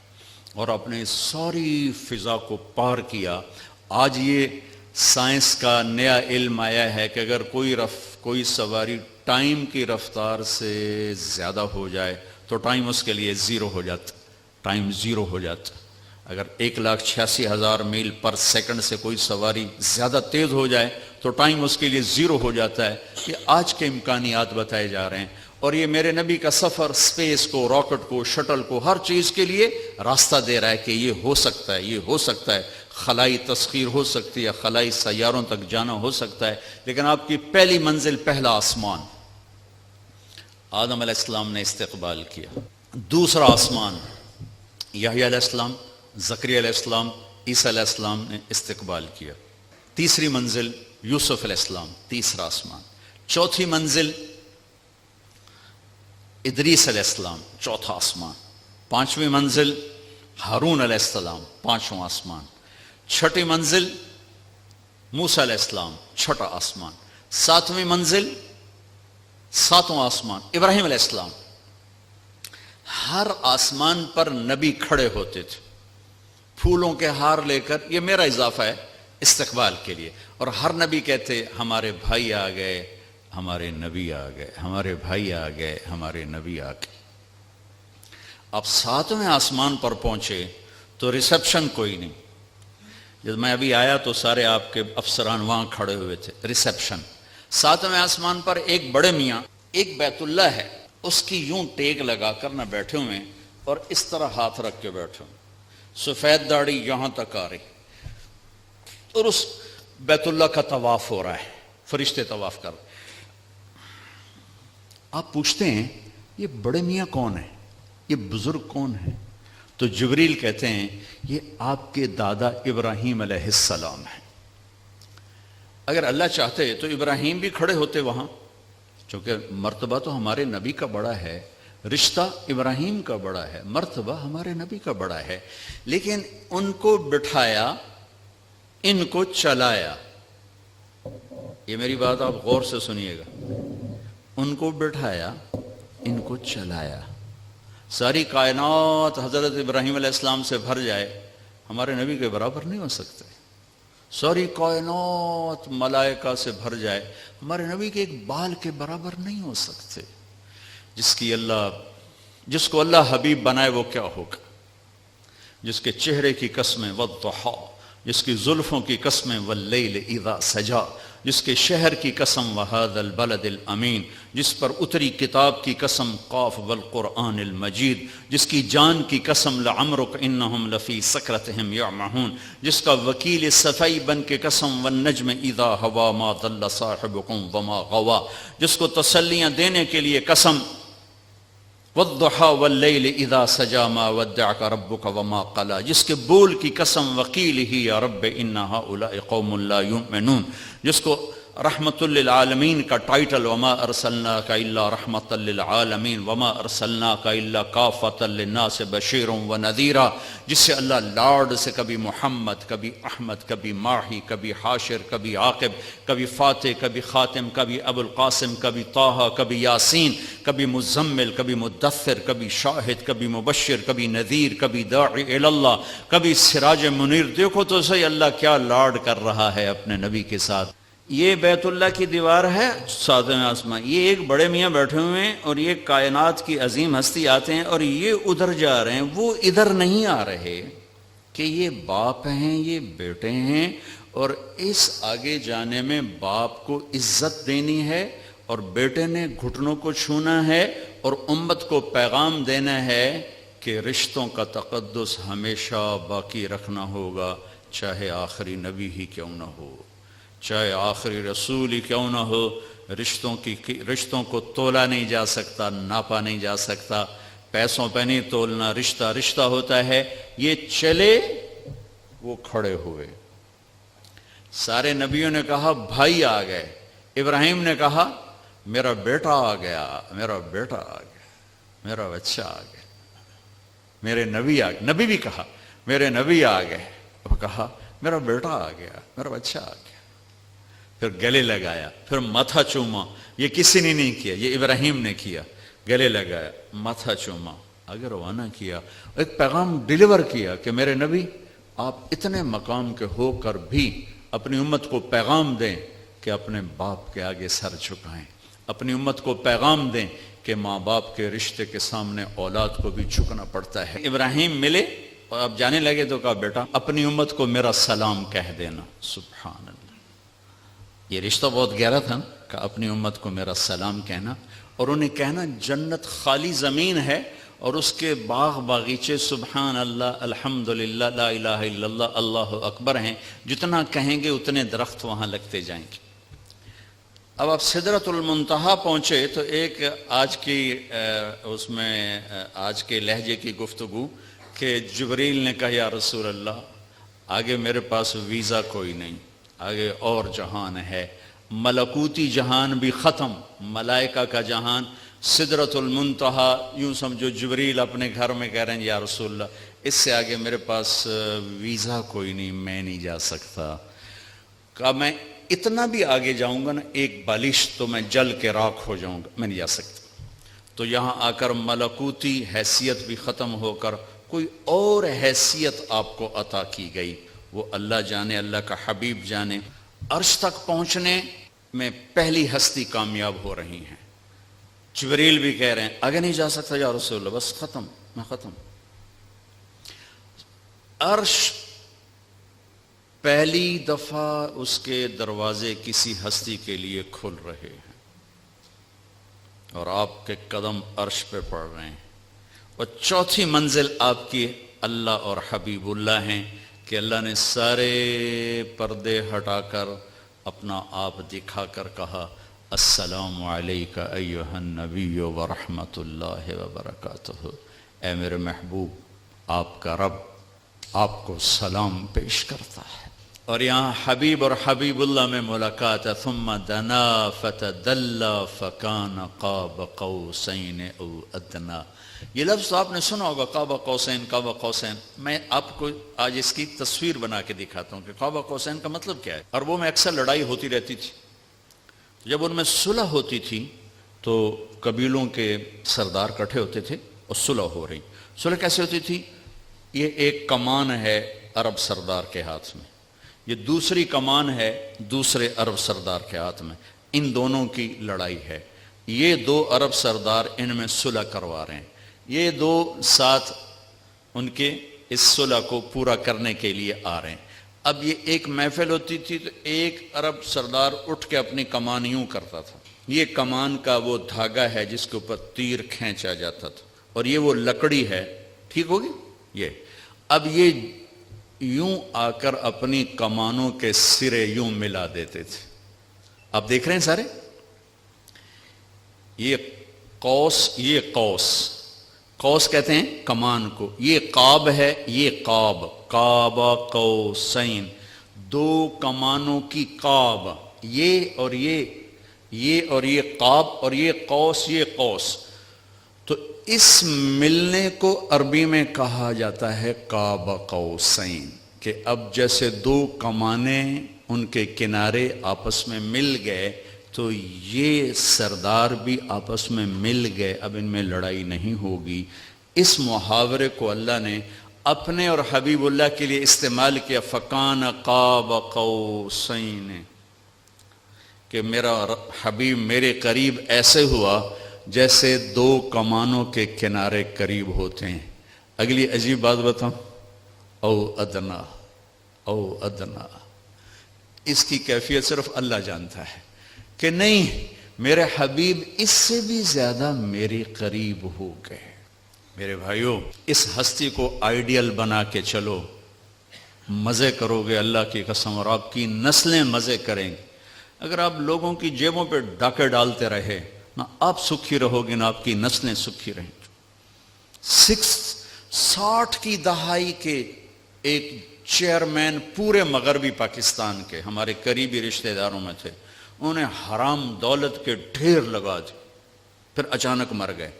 اور اپنے ساری فضا کو پار کیا۔ آج یہ سائنس کا نیا علم آیا ہے کہ اگر کوئی سواری ٹائم کی رفتار سے زیادہ ہو جائے تو ٹائم اس کے لیے زیرو ہو جاتا، ٹائم زیرو ہو جاتا۔ اگر 1,86,000 میل پر سیکنڈ سے کوئی سواری زیادہ تیز ہو جائے تو ٹائم اس کے لیے زیرو ہو جاتا ہے. یہ آج کے امکانیات بتائے جا رہے ہیں. اور یہ میرے نبی کا سفر سپیس کو، راکٹ کو، شٹل کو، ہر چیز کے لیے راستہ دے رہا ہے کہ یہ ہو سکتا ہے، یہ ہو سکتا ہے. خلائی تسخیر ہو سکتی ہے، خلائی سیاروں تک جانا ہو سکتا ہے. لیکن آپ کی پہلی منزل پہلا آسمان آدم علیہ السلام نے استقبال کیا. دوسرا آسمان یحییٰ علیہ السلام، زکریا علیہ السلام، عیسیٰ علیہ السلام نے استقبال کیا. تیسری منزل یوسف علیہ السلام، تیسرا آسمان. چوتھی منزل ادریس علیہ السلام، چوتھا آسمان. پانچویں منزل ہارون علیہ السلام، پانچواں آسمان. چھٹی منزل موسیٰ علیہ السلام، چھٹا آسمان. ساتویں منزل، ساتواں آسمان ابراہیم علیہ السلام. ہر آسمان پر نبی کھڑے ہوتے تھے پھولوں کے ہار لے کر. یہ میرا اضافہ ہے استقبال کے لیے. اور ہر نبی کہتے ہمارے بھائی آ گئے، ہمارے نبی آ گئے، ہمارے بھائی آ گئے، ہمارے نبی آ گئے. اب ساتویں آسمان پر پہنچے تو ریسپشن کوئی نہیں. جب میں ابھی آیا تو سارے آپ کے افسران وہاں کھڑے ہوئے تھے. ریسپشن ساتویں آسمان پر ایک بڑے میاں، ایک بیت اللہ ہے، اس کی یوں ٹیک لگا کر نہ بیٹھے ہوئے اور اس طرح ہاتھ رکھ کے بیٹھے ہوئے، سفید داڑھی یہاں تک آ رہی، اور اس بیت اللہ کا طواف ہو رہا ہے، فرشتے طواف کر رہے. آپ پوچھتے ہیں یہ بڑے میاں کون ہیں، یہ بزرگ کون ہیں؟ تو جبریل کہتے ہیں یہ آپ کے دادا ابراہیم علیہ السلام ہیں. اگر اللہ چاہتے تو ابراہیم بھی کھڑے ہوتے وہاں، چونکہ مرتبہ تو ہمارے نبی کا بڑا ہے، رشتہ ابراہیم کا بڑا ہے، مرتبہ ہمارے نبی کا بڑا ہے. لیکن ان کو بٹھایا، ان کو چلایا. یہ میری بات آپ غور سے سنیے گا. ان کو بٹھایا، ان کو چلایا. ساری کائنات حضرت ابراہیم علیہ السلام سے بھر جائے، ہمارے نبی کے برابر نہیں ہو سکتے. ساری کائنات ملائکہ سے بھر جائے، ہمارے نبی کے ایک بال کے برابر نہیں ہو سکتے. جس کو اللہ حبیب بنائے وہ کیا ہوگا؟ جس کے چہرے کی قسمیں والضحیٰ، جس کی زلفوں کی قسمیں واللیل اذا سجا، جس کے شہر کی قسم وہذا البلد الامین، جس پر اتری کتاب کی قسم قاف والقرآن المجید، جس کی جان کی قسم لعمرک انہم لفی سکرتہم یعمہون، جس کا وکیل صفائی بن کے قسم والنجم اذا ہوا ما ضل صاحبکم وما غوا، جس کو تسلیاں دینے کے لیے قسم والضحیٰ واللیل اذا سجا ما ودعک ربک وما قلا، جس کے بول کی قسم وقیلہ یا رب ان ہؤلاء قوم لا یؤمنون، جس کو رحمت للعالمین کا ٹائٹل وما ارسلناک الا رحمت للعالمین وما ارسلناک الا کافۃ للناس بشیر ونذیرا، جس سے اللہ لاڈ سے کبھی محمد، کبھی احمد، کبھی ماہی، کبھی حاشر، کبھی عاقب، کبھی فاتح، کبھی خاتم، کبھی ابو القاسم، کبھی طٰہٰ، کبھی یاسین، کبھی مزمل، کبھی مدثر، کبھی شاہد، کبھی مبشر، کبھی نذیر، کبھی داعی الی اللہ، کبھی سراج منیر. دیکھو تو صحیح اللہ کیا لاڈ کر رہا ہے اپنے نبی کے ساتھ. یہ بیت اللہ کی دیوار ہے ساتویں آسمان. یہ ایک بڑے میاں بیٹھے ہوئے ہیں اور یہ کائنات کی عظیم ہستی آتے ہیں اور یہ ادھر جا رہے ہیں، وہ ادھر نہیں آ رہے کہ یہ باپ ہیں، یہ بیٹے ہیں. اور اس آگے جانے میں باپ کو عزت دینی ہے اور بیٹے نے گھٹنوں کو چھونا ہے اور امت کو پیغام دینا ہے کہ رشتوں کا تقدس ہمیشہ باقی رکھنا ہوگا، چاہے آخری نبی ہی کیوں نہ ہو، چاہے آخری رسول ہی کیوں نہ ہو. رشتوں کو تولا نہیں جا سکتا، ناپا نہیں جا سکتا، پیسوں پہ نہیں تولنا. رشتہ رشتہ ہوتا ہے. یہ چلے، وہ کھڑے ہوئے. سارے نبیوں نے کہا بھائی آ گئے. ابراہیم نے کہا میرا بیٹا آ گیا، میرا بیٹا آ گیا، میرا بچہ آ گیا. میرے نبی آ گئے. نبی بھی کہا میرے نبی آ گئے. وہ کہا میرا بیٹا آ گیا، میرا بچہ آ گیا. پھر گلے لگایا، پھر ماتھا چوما. یہ کسی نے نہیں کیا، یہ ابراہیم نے کیا. گلے لگایا، ماتھا چوما، آگے روانہ کیا. ایک پیغام ڈیلیور کیا کہ میرے نبی آپ اتنے مقام کے ہو کر بھی اپنی امت کو پیغام دیں کہ اپنے باپ کے آگے سر جھکائیں. اپنی امت کو پیغام دیں کہ ماں باپ کے رشتے کے سامنے اولاد کو بھی جھکنا پڑتا ہے. ابراہیم ملے اور اب جانے لگے تو کہا بیٹا اپنی امت کو میرا سلام کہہ دینا. سبحان اللہ، یہ رشتہ بہت گہرا تھا نا، کہ اپنی امت کو میرا سلام کہنا، اور انہیں کہنا جنت خالی زمین ہے اور اس کے باغ باغیچے سبحان اللہ الحمدللہ لا الہ الا اللہ اللہ اکبر ہیں، جتنا کہیں گے اتنے درخت وہاں لگتے جائیں گے. اب آپ سدرۃ المنتہا پہنچے تو ایک آج کی اس میں آج کے لہجے کی گفتگو کہ جبریل نے کہا یا رسول اللہ آگے میرے پاس ویزا کوئی نہیں، آگے اور جہان ہے، ملکوتی جہان بھی ختم، ملائکہ کا جہان، سدرۃ المنتہا، یوں سمجھو جبریل اپنے گھر میں کہہ رہے ہیں یا رسول اللہ اس سے آگے میرے پاس ویزا کوئی نہیں، میں نہیں جا سکتا. کہا میں اتنا بھی آگے جاؤں گا نا ایک بالش تو میں جل کے راکھ ہو جاؤں گا، میں نہیں جا سکتا. تو یہاں آ کر ملکوتی حیثیت بھی ختم ہو کر کوئی اور حیثیت آپ کو عطا کی گئی، وہ اللہ جانے، اللہ کا حبیب جانے. عرش تک پہنچنے میں پہلی ہستی کامیاب ہو رہی ہیں. جبریل بھی کہہ رہے ہیں آگے نہیں جا سکتا یا رسول اللہ، بس ختم، میں ختم. عرش پہلی دفعہ اس کے دروازے کسی ہستی کے لیے کھل رہے ہیں اور آپ کے قدم عرش پہ پڑ رہے ہیں، اور چوتھی منزل آپ کی اللہ اور حبیب اللہ ہیں کہ اللہ نے سارے پردے ہٹا کر اپنا آپ دکھا کر کہا السلام علیک ایھا النبی ورحمۃ اللہ وبرکاتہ. اے میرے محبوب آپ کا رب آپ کو سلام پیش کرتا ہے. اور یہاں حبیب اور حبیب اللہ میں ملاقات ہے. ثم دنا فتدلى فكان قاب قوسین او ادنی. یہ لفظ آپ نے سنا ہوگا قاب قوسین، قاب قوسین. میں آپ کو آج اس کی تصویر بنا کے دکھاتا ہوں کہ قاب قوسین کا مطلب کیا ہے. عربوں میں اکثر لڑائی ہوتی رہتی تھی، جب ان میں صلح ہوتی تھی تو قبیلوں کے سردار کٹھے ہوتے تھے اور صلح ہو رہی. صلح کیسے ہوتی تھی؟ یہ ایک کمان ہے عرب سردار کے ہاتھ میں، یہ دوسری کمان ہے دوسرے عرب سردار کے ہاتھ میں، ان دونوں کی لڑائی ہے. یہ دو عرب سردار ان میں صلح کروا رہے ہیں، یہ دو ساتھ ان کے اس صلح کو پورا کرنے کے لیے آ رہے ہیں. اب یہ ایک محفل ہوتی تھی تو ایک عرب سردار اٹھ کے اپنی کمان یوں کرتا تھا، یہ کمان کا وہ دھاگا ہے جس کے اوپر تیر کھینچا جاتا تھا، اور یہ وہ لکڑی ہے، ٹھیک ہوگی یہ. اب یہ یوں آ کر اپنی کمانوں کے سرے یوں ملا دیتے تھے. آپ دیکھ رہے ہیں سارے، یہ قوس، یہ قوس، قوس کہتے ہیں کمان کو، یہ قاب ہے، یہ قاب، قاب قوسین، دو کمانوں کی قاب، یہ اور یہ اور یہ قاب، اور یہ قوس، یہ قوس. تو اس ملنے کو عربی میں کہا جاتا ہے قاب قوسین، کہ اب جیسے دو کمانیں ان کے کنارے آپس میں مل گئے تو یہ سردار بھی آپس میں مل گئے، اب ان میں لڑائی نہیں ہوگی. اس محاورے کو اللہ نے اپنے اور حبیب اللہ کے لیے استعمال کیا، فکان قاب قوسین، کہ میرا حبیب میرے قریب ایسے ہوا جیسے دو کمانوں کے کنارے قریب ہوتے ہیں. اگلی عجیب بات بتاؤں، او ادنا، او ادنا، اس کی کیفیت صرف اللہ جانتا ہے کہ نہیں میرے حبیب اس سے بھی زیادہ میرے قریب ہو گئے. میرے بھائیوں، اس ہستی کو آئیڈیل بنا کے چلو، مزے کرو گے اللہ کی قسم، اور آپ کی نسلیں مزے کریں گے. اگر آپ لوگوں کی جیبوں پہ ڈاکے ڈالتے رہے، نہ آپ سکھی رہو گے نہ آپ کی نسلیں سکھی رہیں گی. 60 کی دہائی کے ایک چیئرمین پورے مغربی پاکستان کے ہمارے قریبی رشتہ داروں میں تھے، انہوں نے حرام دولت کے ڈھیر لگا دی، پھر اچانک مر گئے.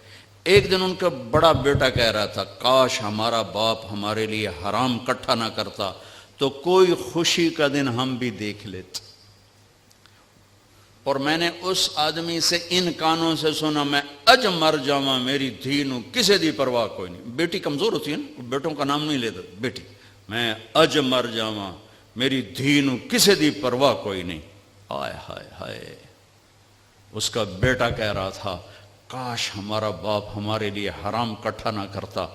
ایک دن ان کا بڑا بیٹا کہہ رہا تھا کاش ہمارا باپ ہمارے لیے حرام کٹھا نہ کرتا تو کوئی خوشی کا دن ہم بھی دیکھ لیتے. اور میں نے اس آدمی سے ان کانوں سے سنا، میں اج مر جاواں میری دھی نو کسے دی پرواہ کوئی نہیں. بیٹی کمزور ہوتی ہے نا، بیٹوں کا نام نہیں لیتا، بیٹی، میں اج مر جاواں میری دھی نو کسے دی پرواہ کوئی نہیں. آئے ہائے ہائے، اس کا بیٹا کہہ رہا تھا کاش ہمارا باپ ہمارے لیے حرام کٹھا نہ کرتا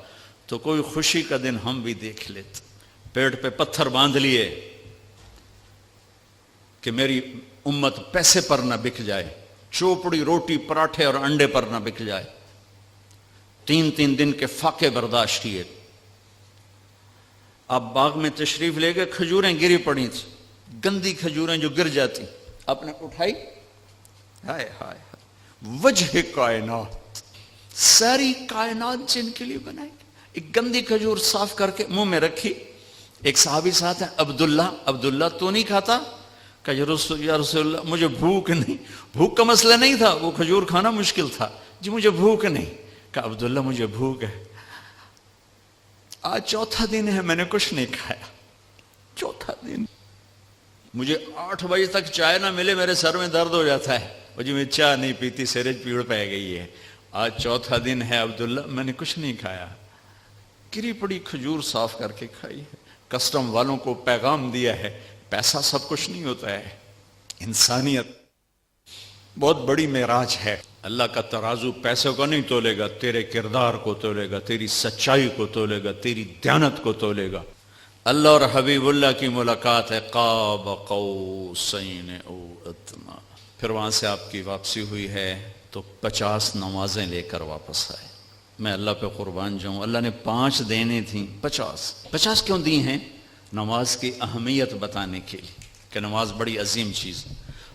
تو کوئی خوشی کا دن ہم بھی دیکھ لیتے. پیٹ پہ پتھر باندھ لیے کہ میری امت پیسے پر نہ بک جائے، چوپڑی روٹی پراٹھے اور انڈے پر نہ بک جائے. 3 دن کے فاقے برداشت کیے. آپ باغ میں تشریف لے گئے، کھجوریں گری پڑی تھیں، گندی کھجوریں جو گر جاتی، آپ نے اٹھائی، ہائے ہائے وجہ کائنات، ساری کائنات جن کے لیے بنائی. ایک گندی کھجور صاف کر کے منہ میں رکھی. ایک صحابی ساتھ ہے عبداللہ تو نہیں کھاتا؟ کہ یا رسول اللہ مجھے بھوک نہیں. بھوک کا مسئلہ نہیں تھا، وہ کھجور کھانا مشکل تھا. جی مجھے بھوک نہیں. کہ عبداللہ مجھے بھوک ہے، آج 4تھا دن ہے میں نے کچھ نہیں کھایا، 4تھا دن، مجھے 8 بجے تک چائے نہ ملے میرے سر میں درد ہو جاتا ہے. وہ جی میں چائے نہیں پیتی، سیرج پیڑ پہ گئی ہے. آج 4تھا دن ہے عبداللہ میں نے کچھ نہیں کھایا. گری پڑی کھجور صاف کر کے کھائی ہے. کسٹم والوں کو پیغام دیا ہے پیسہ سب کچھ نہیں ہوتا ہے، انسانیت بہت بڑی معراج ہے. اللہ کا ترازو پیسوں کو نہیں تولے گا، تیرے کردار کو تولے گا، تیری سچائی کو تولے گا، تیری دیانت کو تولے گا. اللہ اور حبیب اللہ کی ملاقات ہے، قاب قوسین او ادنی. پھر وہاں سے آپ کی واپسی ہوئی ہے تو 50 نمازیں لے کر واپس آئے. میں اللہ پہ قربان جاؤں، اللہ نے 5 دینے تھیں، 50 کیوں دی ہیں؟ نماز کی اہمیت بتانے کے لیے کہ نماز بڑی عظیم چیز ہے.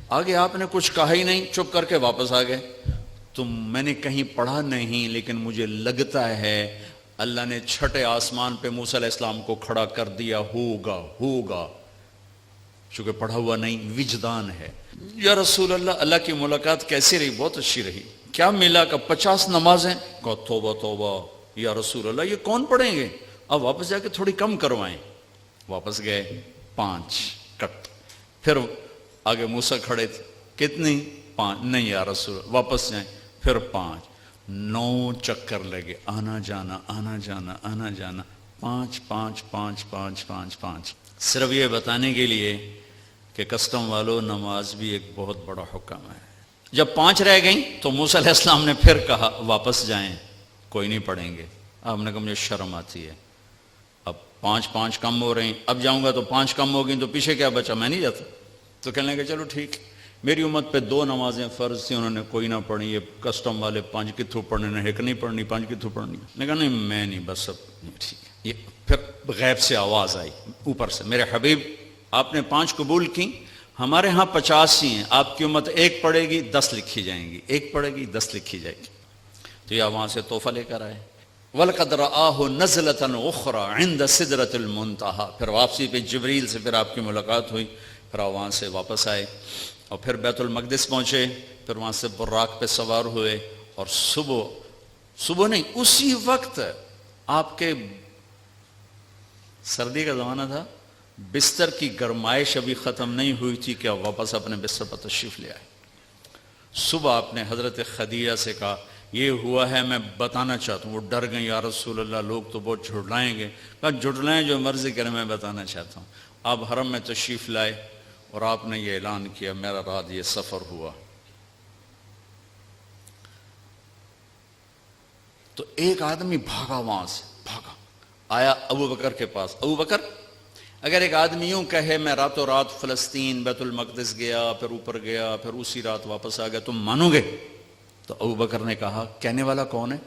آگے آپ نے کچھ کہا ہی نہیں، چپ کر کے واپس آ گئے. تو میں نے کہیں پڑھا نہیں، لیکن مجھے لگتا ہے اللہ نے 6 آسمان پہ موسیٰ علیہ السلام کو کھڑا کر دیا، ہوگا چونکہ پڑھا ہوا نہیں، وجدان ہے. یا رسول اللہ، اللہ کی ملاقات کیسی رہی؟ بہت اچھی رہی. کیا ملا؟ کہ 50 نمازیں. کہا توبہ یا رسول اللہ یہ کون پڑھیں گے؟ اب واپس جا کے تھوڑی کم کروائیں. واپس گئے، 5 کٹ. پھر آگے موسیٰ کھڑے تھے، کتنی؟ 5. نہیں یا رسول اللہ، واپس جائیں. پھر 5. 9 چکر لگے، آنا جانا 5. صرف یہ بتانے کے لیے کہ کسٹم والوں، نماز بھی ایک بہت بڑا حکم ہے. جب 5 رہ گئیں تو موسیٰ علیہ السلام نے پھر کہا واپس جائیں، کوئی نہیں پڑھیں گے. آپ نے کہا مجھے شرم آتی ہے، اب 5 کم ہو رہے ہیں، اب جاؤں گا تو 5 کم ہو گئیں تو پیچھے کیا بچا؟ میں نہیں جاتا. تو کہنے لگے چلو ٹھیک. میری امت پہ 2 نمازیں فرض تھیں، انہوں نے کوئی نہ پڑھی. یہ کسٹم والے 5 کتھوں پڑھنے نے، ایک نہیں پڑھنی، 5 کتھوں پڑھنی. میں کہا نہیں میں نہیں، بس اب ٹھیک ہے. یہ پھر غیب سے آواز آئی اوپر سے، میرے حبیب آپ نے 5 قبول کی، ہمارے ہاں 50 ہی ہیں، آپ کی امت 1 پڑھے گی 10 لکھی جائیں گی، 1 پڑھے گی 10 لکھی جائے گی. تو یہ وہاں سے تحفہ لے کر آئے. وَلَقَدْ رَآهُ نَزْلَةً أُخْرَى عِنْدَ سِدْرَةِ الْمُنْتَهَى. پھر واپسی پہ جبریل سے پھر آپ کی ملاقات ہوئی. پھر وہاں سے واپس آئے اور پھر بیت المقدس پہنچے. پھر وہاں سے براق پہ سوار ہوئے اور صبح نہیں، اسی وقت آپ کے سردی کا زمانہ تھا، بستر کی گرمائش ابھی ختم نہیں ہوئی تھی کہ آپ واپس اپنے بستر پر تشریف لے آئے. صبح آپ نے حضرت خدیجہ سے کہا یہ ہوا ہے، میں بتانا چاہتا ہوں. وہ ڈر گئے، یا رسول اللہ لوگ تو بہت جھٹلائیں گے. کہا جھٹلائیں، جو مرضی کریں، میں بتانا چاہتا ہوں. آپ حرم میں تشریف لائے اور آپ نے یہ اعلان کیا میرا رات یہ سفر ہوا. تو ایک آدمی بھاگا، وہاں سے بھاگا آیا ابو بکر کے پاس. ابو بکر، اگر ایک آدمی یوں کہے میں راتوں رات فلسطین بیت المقدس گیا، پھر اوپر گیا، پھر اسی رات واپس آ گیا، تم مانو گے؟ تو ابو بکر نے کہا کہنے والا کون ہے؟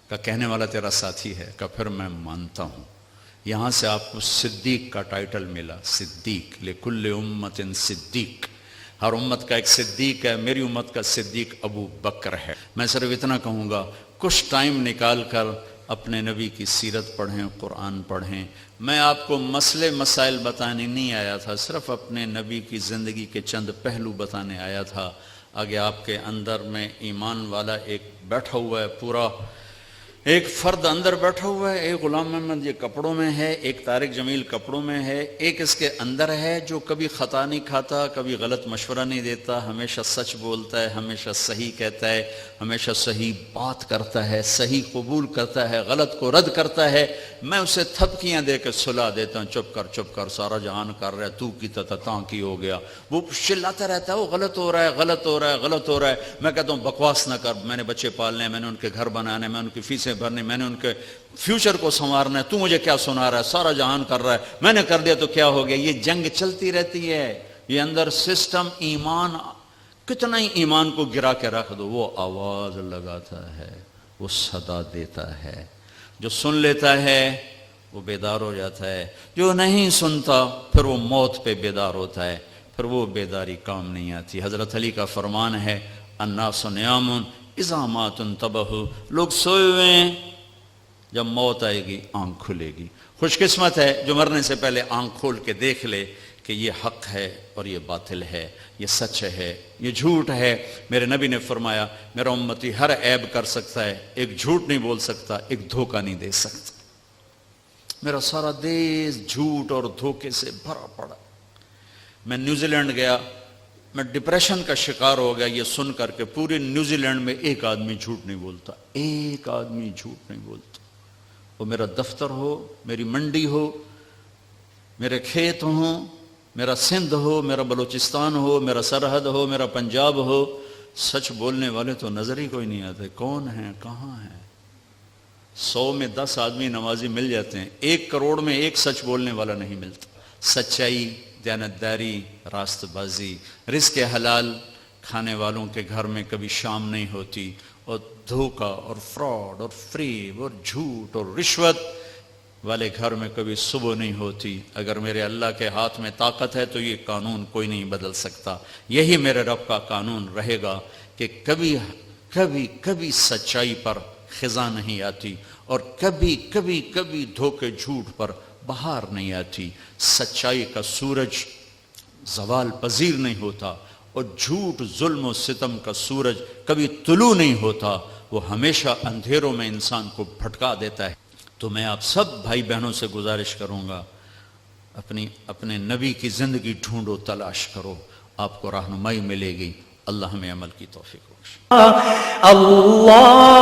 کہا کہنے والا تیرا ساتھی ہے. کہا پھر میں مانتا ہوں. یہاں سے آپ کو صدیق کا ٹائٹل ملا، صدیق. لکل امت صدیق، ہر امت کا ایک صدیق ہے. میری امت کا صدیق ابو بکر ہے. میں صرف اتنا کہوں گا، کچھ ٹائم نکال کر اپنے نبی کی سیرت پڑھیں، قرآن پڑھیں. میں آپ کو مسئلے مسائل بتانے نہیں آیا تھا، صرف اپنے نبی کی زندگی کے چند پہلو بتانے آیا تھا. آگے آپ کے اندر میں ایمان والا ایک بیٹھا ہوا ہے، پورا ایک فرد اندر بیٹھا ہوا ہے. ایک غلام محمد یہ کپڑوں میں ہے، ایک طارق جمیل کپڑوں میں ہے، ایک اس کے اندر ہے جو کبھی خطا نہیں کھاتا، کبھی غلط مشورہ نہیں دیتا، ہمیشہ سچ بولتا ہے، ہمیشہ صحیح کہتا ہے، ہمیشہ صحیح بات کرتا ہے، صحیح قبول کرتا ہے، غلط کو رد کرتا ہے. میں اسے تھپکیاں دے کے سلا دیتا ہوں، چپ کر سارا جہان کر رہا ہے، تو کی تاں کی ہو گیا. وہ چلاتا رہتا ہے، وہ غلط ہو رہا ہے. میں کہتا ہوں بکواس نہ کر، میں نے بچے پالنے ہیں، میں نے ان کے گھر بنانے، میں ان کی فیسیں بھرنی، میں نے ان کے فیوچر کو سنوارنا ہے، تو مجھے کیا سنا رہا ہے، سارا جہان کر رہا ہے، میں نے کر دیا تو کیا ہو گیا. یہ جنگ چلتی رہتی ہے. یہ اندر سسٹم ایمان، کتنا ہی ایمان کو گرا کے رکھ دو، وہ آواز لگاتا ہے، وہ صدا دیتا ہے. جو سن لیتا ہے وہ بیدار ہو جاتا ہے، جو نہیں سنتا پھر وہ موت پہ بیدار ہوتا ہے، پھر وہ بیداری کام نہیں آتی. حضرت علی کا فرمان ہے الناس نیام اذا مات انتبہوا، لوگ سوئے ہوئے ہیں، جب موت آئے گی آنکھ کھلے گی. خوش قسمت ہے جو مرنے سے پہلے آنکھ کھول کے دیکھ لے کہ یہ حق ہے اور یہ باطل ہے، یہ سچ ہے، یہ جھوٹ ہے. میرے نبی نے فرمایا میرا امتی ہر عیب کر سکتا ہے، ایک جھوٹ نہیں بول سکتا، ایک دھوکہ نہیں دے سکتا. میرا سارا دیش جھوٹ اور دھوکے سے بھرا پڑا. میں نیوزی لینڈ گیا، میں ڈپریشن کا شکار ہو گیا یہ سن کر کے پورے نیوزی لینڈ میں ایک آدمی جھوٹ نہیں بولتا، ایک آدمی جھوٹ نہیں بولتا. وہ میرا دفتر ہو، میری منڈی ہو، میرے کھیت ہوں، میرا سندھ ہو، میرا بلوچستان ہو، میرا سرحد ہو، میرا پنجاب ہو، سچ بولنے والے تو نظر ہی کوئی نہیں آتے. کون ہیں، کہاں ہیں؟ 100 میں 10 آدمی نمازی مل جاتے ہیں، 1 کروڑ میں ایک سچ بولنے والا نہیں ملتا. سچائی، دیانتداری، راست بازی، رزق حلال کھانے والوں کے گھر میں کبھی شام نہیں ہوتی، اور دھوکہ اور فراڈ اور فریب اور جھوٹ اور رشوت والے گھر میں کبھی صبح نہیں ہوتی. اگر میرے اللہ کے ہاتھ میں طاقت ہے تو یہ قانون کوئی نہیں بدل سکتا. یہی میرے رب کا قانون رہے گا کہ کبھی کبھی کبھی سچائی پر خزاں نہیں آتی، اور کبھی کبھی کبھی دھوکے جھوٹ پر بہار نہیں آتی. سچائی کا سورج زوال پذیر نہیں ہوتا، اور جھوٹ، ظلم و ستم کا سورج کبھی طلوع نہیں ہوتا، وہ ہمیشہ اندھیروں میں انسان کو بھٹکا دیتا ہے. تو میں آپ سب بھائی بہنوں سے گزارش کروں گا، اپنے نبی کی زندگی ڈھونڈو، تلاش کرو، آپ کو رہنمائی ملے گی. اللہ ہمیں عمل کی توفیق بخشے. اللہ